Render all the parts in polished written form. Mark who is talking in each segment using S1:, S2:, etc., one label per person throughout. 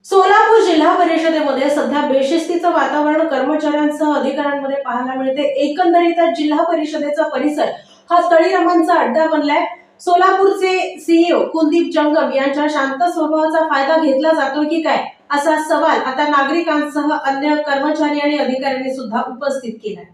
S1: सोलापूर जिल्हा परिषदेमध्ये सध्या बेशिस्तीचं वातावरण कर्मचाऱ्यांसह अधिकाऱ्यांमध्ये पाहायला मिळते। एकंदरीतच जिल्हा परिषदेचा परिसर हा तळीरामांचा अड्डा बनलाय। सोलापूरचे सीईओ कुलदीप जंगम यांच्या शांत स्वभावाचा फायदा घेतला जातोय की काय, असा सवाल आता नागरिकांसह अन्य कर्मचारी आणि अधिकाऱ्यांनी सुद्धा उपस्थित केलाय।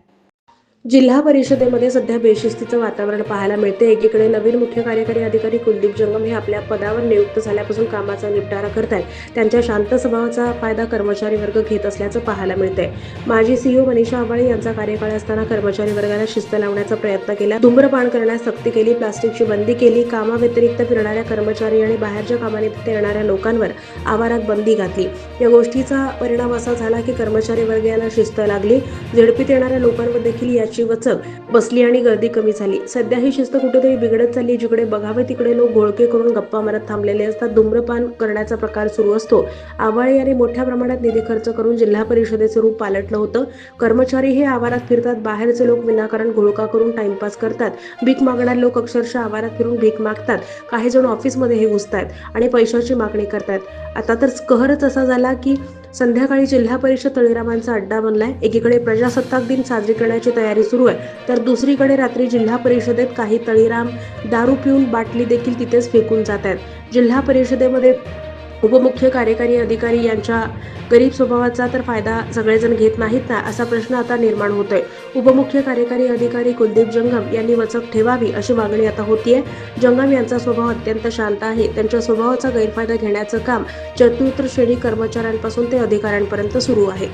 S2: जिल्हा परिषदेमध्ये सध्या बेशिस्तीचं वातावरण पाहायला मिळते। एकीकडे नवीन मुख्य कार्यकारी अधिकारी कुलदीप जंगम हे आपल्या पदावर नियुक्त झाल्यापासून कामाचा निपटारा करतायत। त्यांच्या शांत स्वभावाचा फायदा कर्मचारी वर्ग घेत असल्याचं पाहायला मिळतंय। माजी सीईओ मनीषा आवाळे यांचा कार्यकाळ असताना कर्मचारी वर्गाला शिस्त लावण्याचा प्रयत्न केला, धूम्रपान करण्यास सक्ती केली, प्लास्टिकची बंदी केली, कामाव्यतिरिक्त फिरणाऱ्या कर्मचारी आणि बाहेरच्या कामानिमित्त येणाऱ्या लोकांवर आवारात बंदी घातली। या गोष्टीचा परिणाम असा झाला की कर्मचारी वर्ग याला शिस्त लागली, झडपीत येणाऱ्या लोकांवर देखील याची वचक बसली आणि गर्दी कमी झाली। सध्या ही शिस्त कुठेतरी बिघडत चालली। जिकडे बघावे तिकडे लोक घोळके करून गप्पा मारत थांबलेले असतात, धूम्रपान करण्याचा प्रकार सुरू असतो। आवाळे यांनी मोठ्या प्रमाणात निधी खर्च करून जिल्हा परिषदेचे रूप पालटलं होतं। कर्मचारी हे आवारात फिरतात, बाहेरचे लोक विनाकारण घोळका करून टाइमपास करतात, भीक मागणारे लोक अक्षरशः आवारात फिरून भीक मागतात, काही जण ऑफिसमध्ये हे घुसतायत आणि पैशाची मागणी करतायत। आता तर कहरच असा झाला की संध्याकाळी जिल्हा परिषद तळीरामांचा अड्डा बनलाय। एकीकडे प्रजासत्ताक दिन साजरी करण्याची तयारी सुरू आहे, तर दुसरीकडे रात्री जिल्हा परिषदेत काही तळीराम दारू पिऊन बाटली देखील तिथेच फेकून जात आहेत। जिल्हा परिषदेमध्ये उपमुख्य कार्यकारी अधिकारी यांच्या गरीब स्वभावाचा तर फायदा सगळेजण घेत नाहीत ना, असा प्रश्न आता निर्माण होतोय। उपमुख्य कार्यकारी अधिकारी कुलदीप जंगम यांनी वचक ठेवावी अशी मागणी आता होतीये। जंगम यांचा स्वभाव अत्यंत शांत आहे। त्यांच्या स्वभावाचा गैरफायदा घेण्याचं काम चतुर्थ श्रेणी कर्मचाऱ्यांपासून ते अधिकाऱ्यांपर्यंत सुरू आहे।